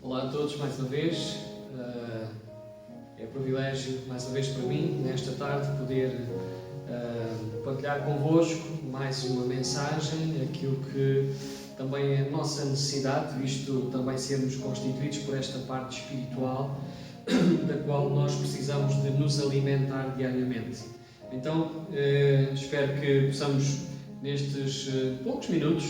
Olá a todos mais uma vez. É um privilégio mais uma vez para mim, nesta tarde, poder partilhar convosco mais uma mensagem, aquilo que também é a nossa necessidade, visto também sermos constituídos por esta parte espiritual, da qual nós precisamos de nos alimentar diariamente. Então, espero que possamos, nestes poucos minutos,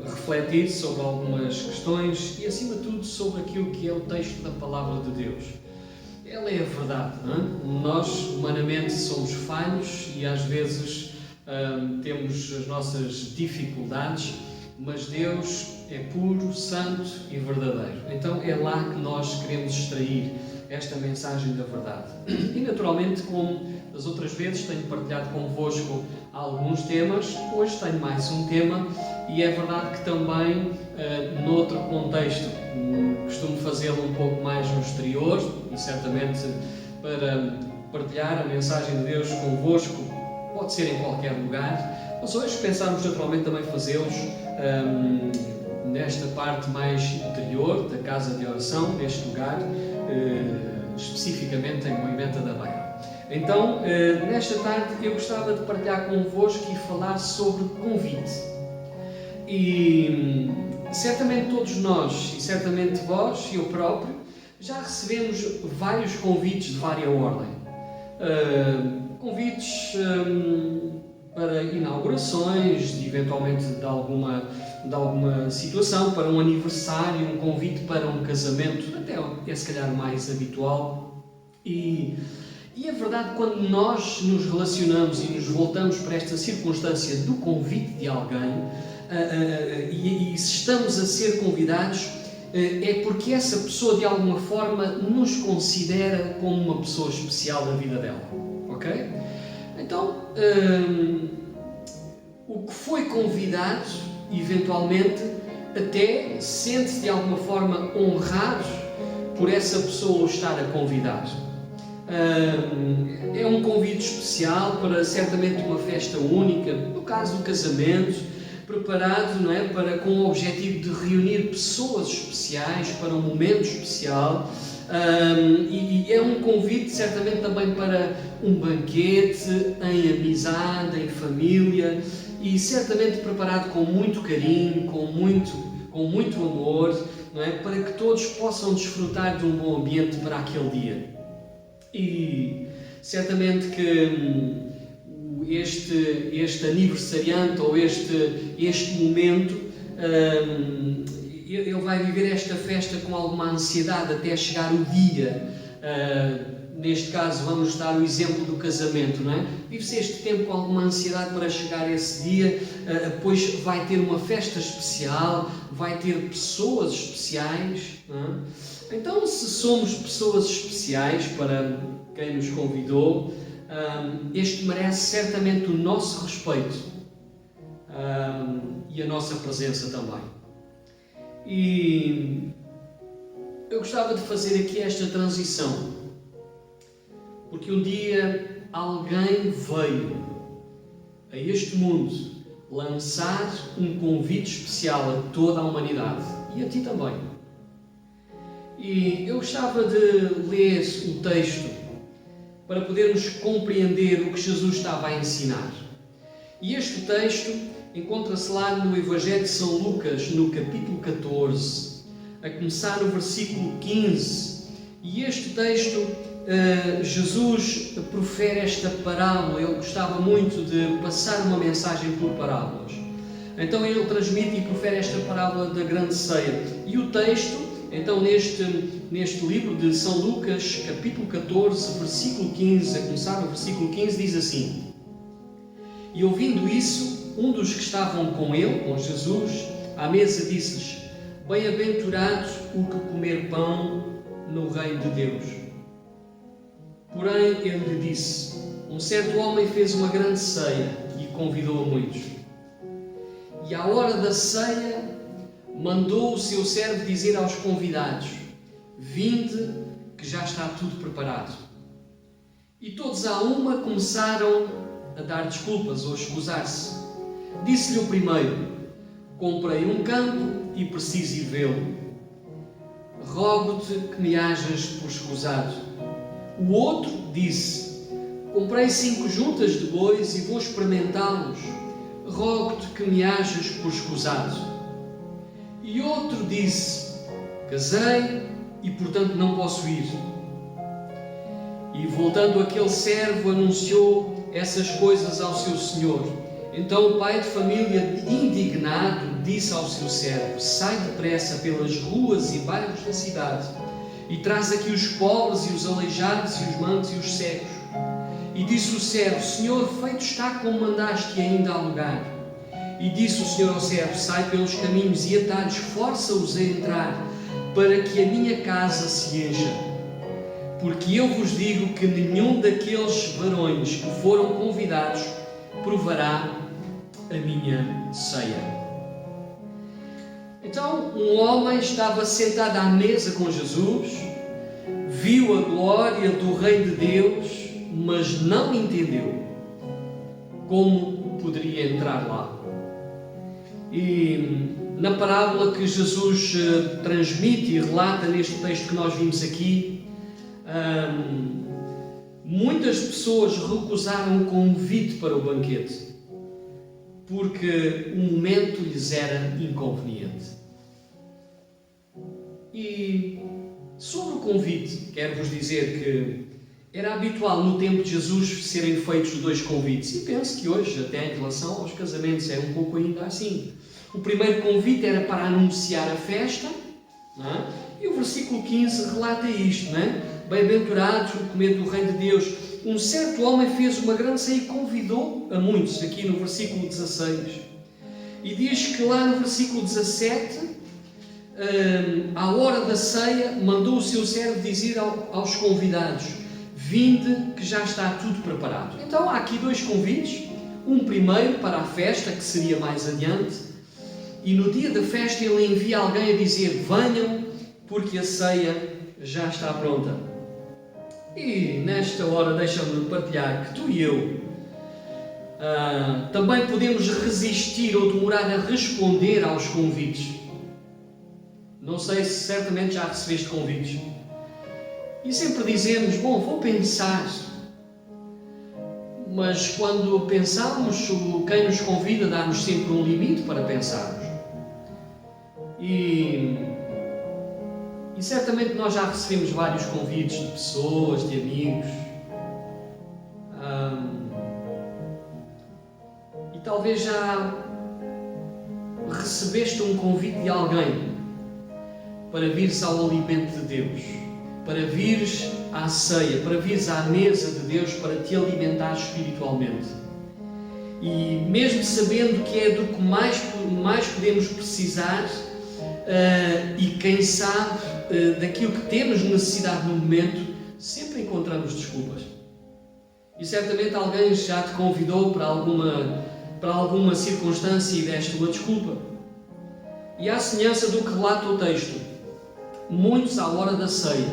refletir sobre algumas questões e, acima de tudo, sobre aquilo que é o texto da Palavra de Deus. Ela é a verdade, não é? Nós, humanamente, somos falhos e, às vezes, temos as nossas dificuldades, mas Deus é puro, santo e verdadeiro. Então, é lá que nós queremos extrair esta mensagem da verdade. E, naturalmente, como das outras vezes, tenho partilhado convosco alguns temas. Hoje tenho mais um tema e é verdade que também, noutro contexto, costumo fazê-lo um pouco mais no exterior e certamente para partilhar a mensagem de Deus convosco pode ser em qualquer lugar, mas hoje pensámos naturalmente também fazê-los nesta parte mais interior da casa de oração, neste lugar, especificamente em Moimenta da Beira. Então, nesta tarde eu gostava de partilhar convosco e falar sobre convite. E certamente todos nós, e certamente vós e eu próprio, já recebemos vários convites de vária ordem. Convites para inaugurações, eventualmente de alguma situação, para um aniversário, um convite para um casamento, até é se calhar mais habitual. E é verdade, quando nós nos relacionamos e nos voltamos para esta circunstância do convite de alguém, e se estamos a ser convidados, é porque essa pessoa de alguma forma nos considera como uma pessoa especial da vida dela, ok? Então, o que foi convidado, eventualmente, até sente-se de alguma forma honrado por essa pessoa o estar a convidar. É um convite especial para certamente uma festa única, no caso do casamento, preparado, não é, com o objetivo de reunir pessoas especiais para um momento especial, e é um convite certamente também para um banquete em amizade, em família, e certamente preparado com muito carinho, com muito amor, não é, para que todos possam desfrutar de um bom ambiente para aquele dia. E certamente que este aniversariante ou este momento, ele vai viver esta festa com alguma ansiedade até chegar o dia. Neste caso vamos dar o exemplo do casamento, não é? Vive-se este tempo com alguma ansiedade para chegar esse dia, depois vai ter uma festa especial, vai ter pessoas especiais, não é? Então, se somos pessoas especiais para quem nos convidou, este merece certamente o nosso respeito e a nossa presença também. E eu gostava de fazer aqui esta transição, porque um dia alguém veio a este mundo lançar um convite especial a toda a humanidade e a ti também. E eu gostava de ler o texto para podermos compreender o que Jesus estava a ensinar. E este texto encontra-se lá no Evangelho de São Lucas, no capítulo 14, a começar no versículo 15. E este texto, Jesus profere esta parábola. Ele gostava muito de passar uma mensagem por parábolas. Então ele transmite e profere esta parábola da grande ceia. E o texto, então, neste livro de São Lucas, capítulo 14, versículo 15, a começar no versículo 15, diz assim: E ouvindo isso, um dos que estavam com ele, com Jesus, à mesa, disse-lhes: Bem-aventurado o que comer pão no reino de Deus. Porém, ele lhe disse: Um certo homem fez uma grande ceia e convidou a muitos. E à hora da ceia, mandou o seu servo dizer aos convidados: Vinde, que já está tudo preparado. E todos à uma começaram a dar desculpas ou a escusar-se. Disse-lhe o primeiro: Comprei um campo e preciso ir vê-lo. rogo-te que me hajas por escusado. O outro disse: comprei 5 juntas de bois e vou experimentá-los. Rogo-te que me hajas por escusado. E outro disse: casei e, portanto, não posso ir. E voltando aquele servo, anunciou essas coisas ao seu senhor. Então o pai de família, indignado, disse ao seu servo: sai depressa pelas ruas e bairros da cidade e traz aqui os pobres e os aleijados e os mancos e os cegos. E disse o servo: Senhor, feito está como mandaste, e ainda há lugar. E disse o Senhor ao servo: sai pelos caminhos e atalhos, força-os a entrar, para que a minha casa se encha. Porque eu vos digo que nenhum daqueles varões que foram convidados provará a minha ceia. Então, um homem estava sentado à mesa com Jesus, viu a glória do Rei de Deus, mas não entendeu como poderia entrar lá. E na parábola que Jesus transmite e relata neste texto que nós vimos aqui, muitas pessoas recusaram o convite para o banquete porque o momento lhes era inconveniente. E sobre o convite, quero-vos dizer que era habitual no tempo de Jesus serem feitos 2 convites, e penso que hoje, até em relação aos casamentos, é um pouco ainda assim. O primeiro convite era para anunciar a festa, não é? E o versículo 15 relata isto, não é? Bem-aventurados o comer do Reino de Deus. Um certo homem fez uma grande ceia e convidou a muitos, aqui no versículo 16. E diz que lá no versículo 17, à hora da ceia, mandou o seu servo dizer aos convidados: vinde, que já está tudo preparado. Então há aqui 2 convites. Um primeiro para a festa, que seria mais adiante, e no dia da festa ele envia alguém a dizer: venham, porque a ceia já está pronta. E nesta hora deixa-me partilhar que tu e eu também podemos resistir ou demorar a responder aos convites. Não sei se certamente já recebeste convites. E sempre dizemos: bom, vou pensar. Mas quando pensamos, quem nos convida dá-nos sempre um limite para pensarmos. E certamente nós já recebemos vários convites de pessoas, de amigos. E talvez já recebeste um convite de alguém para vires ao alimento de Deus, para vires à ceia, para vires à mesa de Deus, para te alimentar espiritualmente. E mesmo sabendo que é do que mais podemos precisar, e quem sabe daquilo que temos necessidade no momento, sempre encontramos desculpas. E certamente alguém já te convidou para alguma circunstância e deste uma desculpa. E à semelhança do que relata o texto, muitos à hora da ceia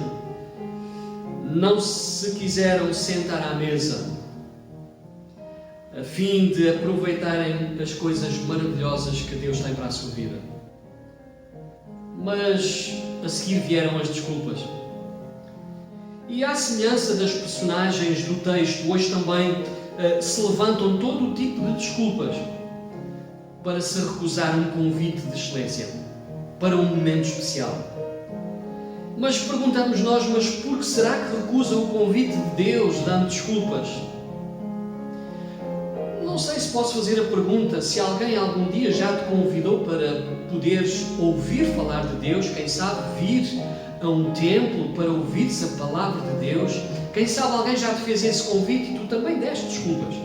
não se quiseram sentar à mesa a fim de aproveitarem as coisas maravilhosas que Deus tem para a sua vida. Mas a seguir vieram as desculpas. E à semelhança das personagens do texto, hoje também se levantam todo o tipo de desculpas para se recusar um convite de excelência, para um momento especial. Mas perguntamos nós: mas por que será que recusam o convite de Deus dando desculpas? Não sei se posso fazer a pergunta: se alguém algum dia já te convidou para poderes ouvir falar de Deus, quem sabe vir a um templo para ouvires a palavra de Deus, quem sabe alguém já te fez esse convite e tu também deste desculpas.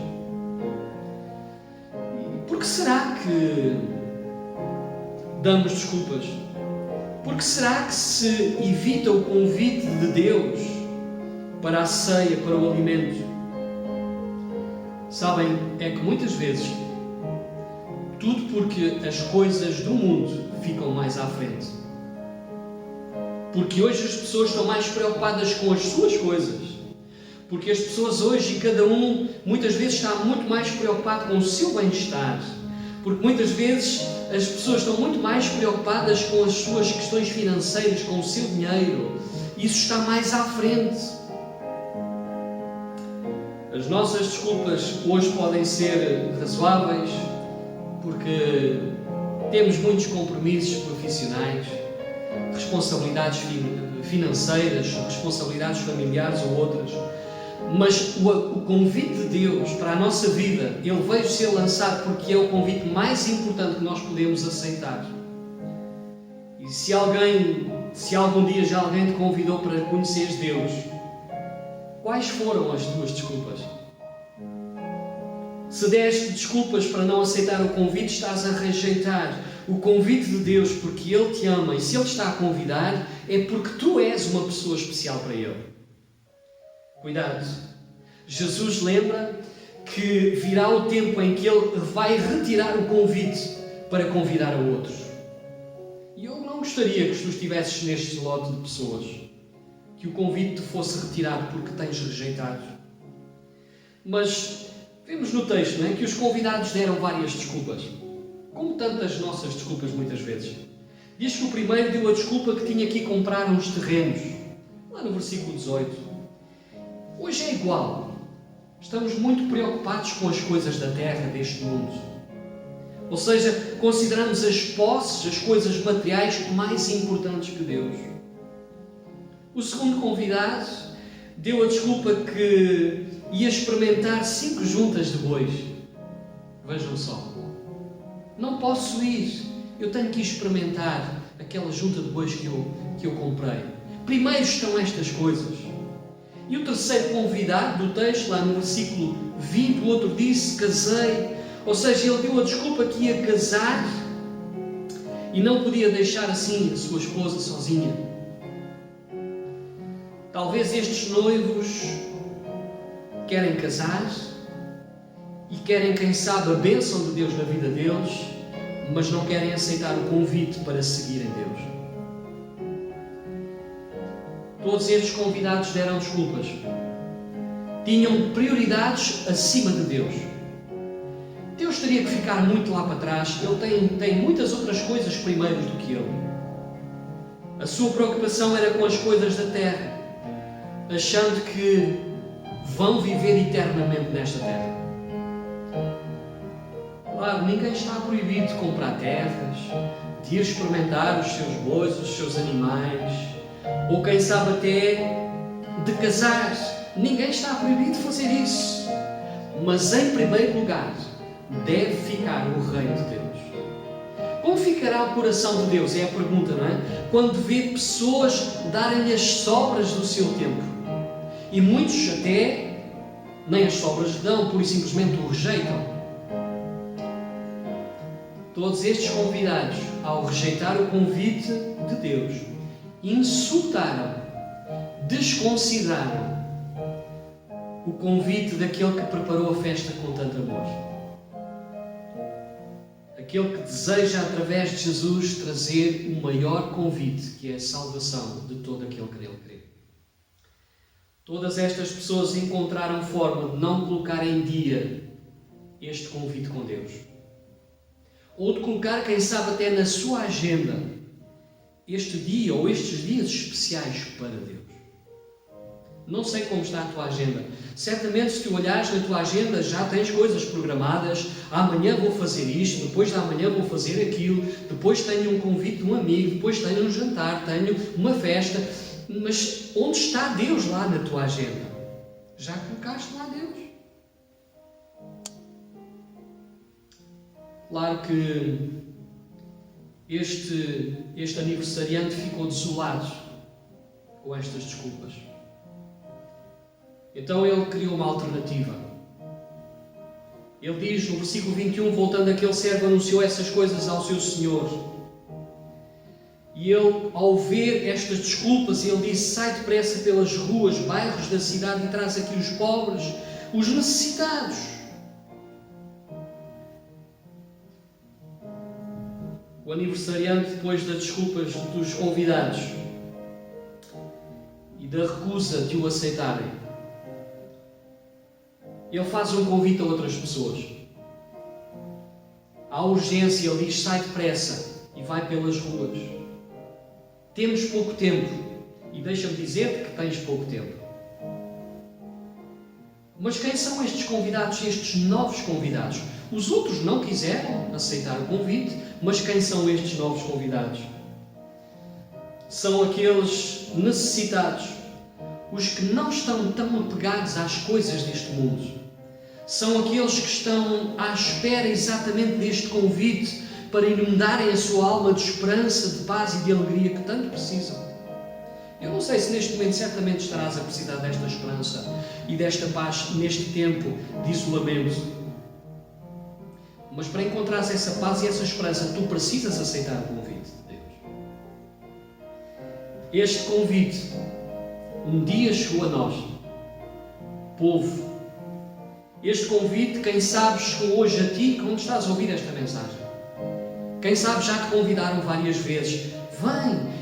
Por que será que damos desculpas? Por que será que se evita o convite de Deus para a ceia, para o alimento? Sabem, é que muitas vezes, tudo porque as coisas do mundo ficam mais à frente. Porque hoje as pessoas estão mais preocupadas com as suas coisas. Porque as pessoas hoje, cada um, muitas vezes está muito mais preocupado com o seu bem-estar. Porque muitas vezes as pessoas estão muito mais preocupadas com as suas questões financeiras, com o seu dinheiro. Isso está mais à frente. As nossas desculpas hoje podem ser razoáveis, porque temos muitos compromissos profissionais, responsabilidades financeiras, responsabilidades familiares ou outras. Mas o convite de Deus para a nossa vida, ele veio ser lançado porque é o convite mais importante que nós podemos aceitar. E se algum dia já alguém te convidou para conheceres Deus, quais foram as tuas desculpas? Se deste desculpas para não aceitar o convite, estás a rejeitar o convite de Deus porque Ele te ama, e se Ele te está a convidar, é porque tu és uma pessoa especial para Ele. Cuidado! Jesus lembra que virá o tempo em que Ele vai retirar o convite para convidar a outros. E eu não gostaria que tu estivesses neste lote de pessoas, que o convite te fosse retirado porque tens rejeitado. Mas vemos no texto, não é, que os convidados deram várias desculpas, como tantas nossas desculpas muitas vezes. Diz que o primeiro deu a desculpa que tinha que ir comprar uns terrenos, lá no versículo 18. Hoje é igual. Estamos muito preocupados com as coisas da terra, deste mundo. Ou seja, consideramos as posses, as coisas materiais, mais importantes que Deus. O segundo convidado deu a desculpa que ia experimentar 5 juntas de bois. Vejam só. Não posso ir. Eu tenho que experimentar aquela junta de bois que eu comprei. Primeiro estão estas coisas. E o terceiro convidado do texto, lá no versículo 20, o outro disse: casei. Ou seja, ele deu a desculpa que ia casar e não podia deixar assim a sua esposa sozinha. Talvez estes noivos querem casar e querem, quem sabe, a bênção de Deus na vida deles, mas não querem aceitar o convite para seguirem Deus. Todos estes convidados deram desculpas. Tinham prioridades acima de Deus. Deus teria que ficar muito lá para trás. Ele tem muitas outras coisas primeiro do que ele. A sua preocupação era com as coisas da terra, achando que vão viver eternamente nesta terra. Claro, ninguém está proibido de comprar terras, de ir experimentar os seus bois, os seus animais, ou quem sabe até de casar. Ninguém está proibido de fazer isso. Mas em primeiro lugar deve ficar o reino de Deus. Como ficará o coração de Deus? É a pergunta, não é? Quando vê pessoas darem-lhe as sobras do seu tempo. E muitos até nem as sobras dão, pura e simplesmente o rejeitam. Todos estes convidados, ao rejeitar o convite de Deus, insultaram, desconsideraram o convite daquele que preparou a festa com tanto amor. Aquele que deseja, através de Jesus, trazer o maior convite, que é a salvação de todo aquele que nele crê. Todas estas pessoas encontraram forma de não colocar em dia este convite com Deus. Ou de colocar, quem sabe, até na sua agenda este dia ou estes dias especiais para Deus. Não sei como está a tua agenda. Certamente, se tu olhares na tua agenda, já tens coisas programadas. Amanhã vou fazer isto, depois de amanhã vou fazer aquilo, depois tenho um convite de um amigo, depois tenho um jantar, tenho uma festa. Mas onde está Deus lá na tua agenda? Já colocaste lá Deus? Claro que este aniversariante ficou desolado com estas desculpas. Então ele criou uma alternativa. Ele diz no versículo 21, voltando, aquele servo anunciou essas coisas ao seu senhor. E ele, ao ver estas desculpas, ele disse: sai depressa pelas ruas, bairros da cidade e traz aqui os pobres, os necessitados. O aniversariante, depois das desculpas dos convidados e da recusa de o aceitarem, ele faz um convite a outras pessoas. há urgência, ele diz: sai depressa e vai pelas ruas. Temos pouco tempo, e deixa-me dizer-te que tens pouco tempo. Mas quem são estes convidados, estes novos convidados? Os outros não quiseram aceitar o convite, mas quem são estes novos convidados? São aqueles necessitados, os que não estão tão apegados às coisas deste mundo. São aqueles que estão à espera exatamente deste convite para inundarem a sua alma de esperança, de paz e de alegria que tanto precisam. Eu não sei se neste momento certamente estarás a precisar desta esperança e desta paz neste tempo de isolamento. Mas para encontrares essa paz e essa esperança, tu precisas aceitar o convite de Deus. Este convite um dia chegou a nós, povo. Este convite, quem sabe, chegou hoje a ti, quando estás a ouvir esta mensagem. Quem sabe já te convidaram várias vezes. Vem,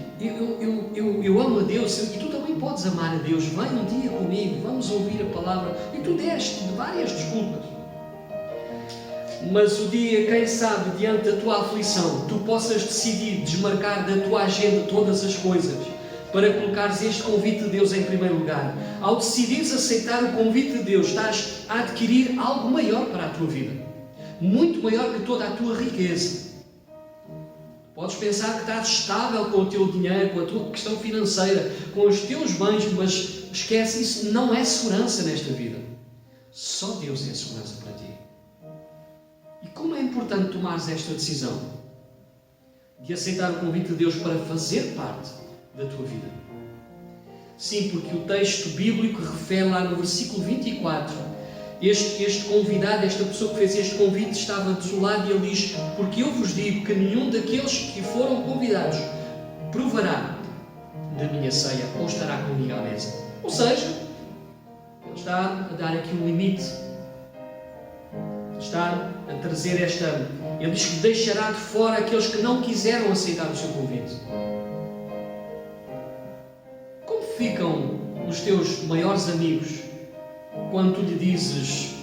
eu amo a Deus e tu também podes amar a Deus. Vem um dia comigo, vamos ouvir a palavra. E tu deste várias desculpas. Mas o dia, quem sabe, diante da tua aflição, tu possas decidir desmarcar da tua agenda todas as coisas para colocares este convite de Deus em primeiro lugar. Ao decidires aceitar o convite de Deus, estás a adquirir algo maior para a tua vida. Muito maior que toda a tua riqueza. Podes pensar que estás estável com o teu dinheiro, com a tua questão financeira, com os teus bens, mas esquece, isso não é segurança nesta vida. Só Deus é segurança para ti. E como é importante tomares esta decisão de aceitar o convite de Deus para fazer parte da tua vida. Sim, porque o texto bíblico refere lá no versículo 24, este convidado, esta pessoa que fez este convite estava desolado e ele diz: porque eu vos digo que nenhum daqueles que foram convidados provará da minha ceia ou estará comigo à mesa. Ou seja, ele está a dar aqui um limite. Está a trazer esta... Ele diz que deixará de fora aqueles que não quiseram aceitar o seu convite. Como ficam os teus maiores amigos quando tu lhe dizes,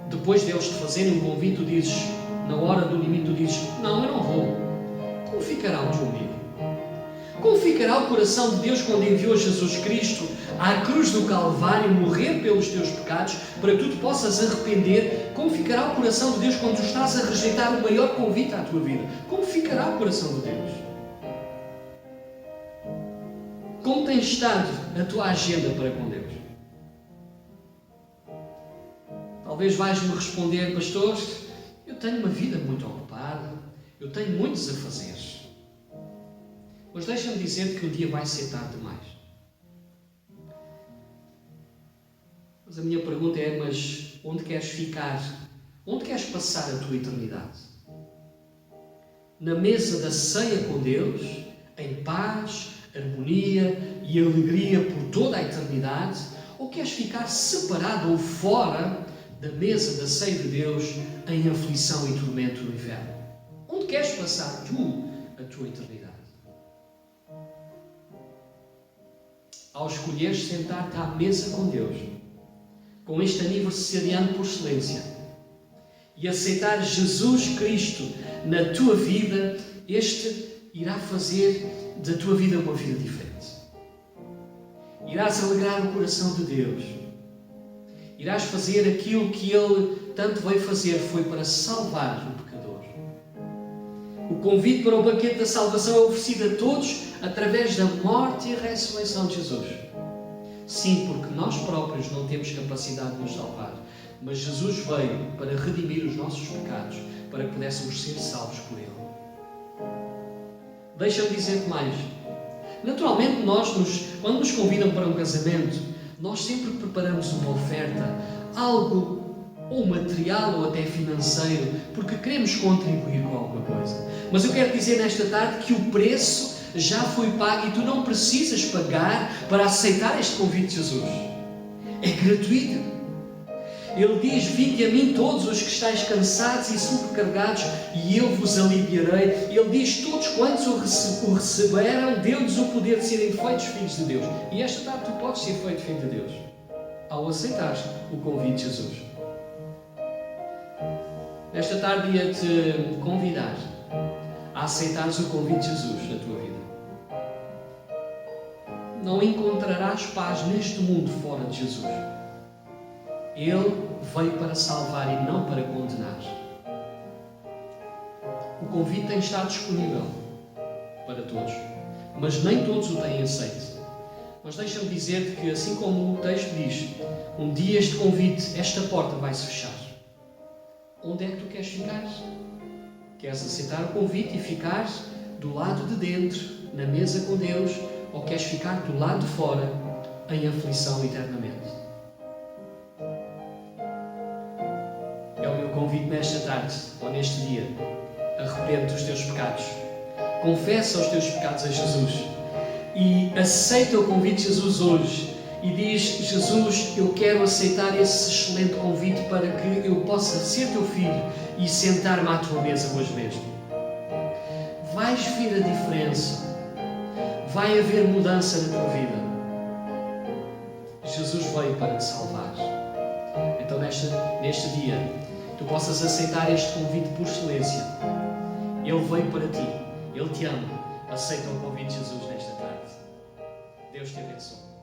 depois deles te fazerem um convite, tu dizes, na hora do limite, tu dizes: não, eu não vou. Como ficará o teu amigo? Como ficará o coração de Deus quando enviou Jesus Cristo à cruz do Calvário morrer pelos teus pecados para que tu te possas arrepender? Como ficará o coração de Deus quando tu estás a rejeitar o maior convite à tua vida? Como ficará o coração de Deus? Como tem estado a tua agenda para com Deus? Talvez vais-me responder: pastor, eu tenho uma vida muito ocupada, eu tenho muitos afazeres. Mas deixa-me dizer que um dia vai ser tarde demais. Mas a minha pergunta é: mas onde queres ficar? Onde queres passar a tua eternidade? Na mesa da ceia com Deus, em paz, harmonia e alegria por toda a eternidade? Ou queres ficar separado ou fora da mesa da ceia de Deus em aflição e tormento no inferno? Onde queres passar tu a tua eternidade? Ao escolheres sentar-te à mesa com Deus, com este aniversariante por excelência, e aceitar Jesus Cristo na tua vida, este irá fazer da tua vida uma vida diferente. Irás alegrar o coração de Deus. Irás fazer aquilo que Ele tanto veio fazer, foi para salvar o pecador. O convite para o banquete da salvação é oferecido a todos através da morte e a ressurreição de Jesus. Sim, porque nós próprios não temos capacidade de nos salvar, mas Jesus veio para redimir os nossos pecados, para que pudéssemos ser salvos por Ele. Deixa-me dizer-te mais. Naturalmente, quando nos convidam para um casamento, nós sempre preparamos uma oferta, algo ou material ou até financeiro, porque queremos contribuir com alguma coisa. Mas eu quero dizer nesta tarde que o preço já foi pago e tu não precisas pagar para aceitar este convite de Jesus. É gratuito. Ele diz: vinde a mim todos os que estáis cansados e sobrecarregados, e eu vos aliviarei. Ele diz: todos quantos o receberam, deu-lhes o poder de serem feitos filhos de Deus. E esta tarde tu podes ser feito filho de Deus, ao aceitares o convite de Jesus. Nesta tarde ia-te convidar a aceitares o convite de Jesus na tua vida. Não encontrarás paz neste mundo fora de Jesus. Ele veio para salvar e não para condenar. O convite tem estado disponível para todos, mas nem todos o têm aceito. Mas deixa-me dizer-te que, assim como o texto diz, um dia este convite, esta porta vai se fechar. Onde é que tu queres ficar? Queres aceitar o convite e ficar do lado de dentro, na mesa com Deus, ou queres ficar do lado de fora, em aflição eternamente? É o meu convite nesta tarde, ou neste dia. Arrepende dos teus pecados. Confessa os teus pecados a Jesus. E aceita o convite de Jesus hoje. E diz: Jesus, eu quero aceitar esse excelente convite para que eu possa ser teu filho e sentar-me à tua mesa hoje mesmo. Vais ver a diferença. Vai haver mudança na tua vida. Jesus veio para te salvar. Então neste dia, tu possas aceitar este convite por excelência. Ele veio para ti. Ele te ama. Aceita o convite de Jesus nesta tarde. Deus te abençoe.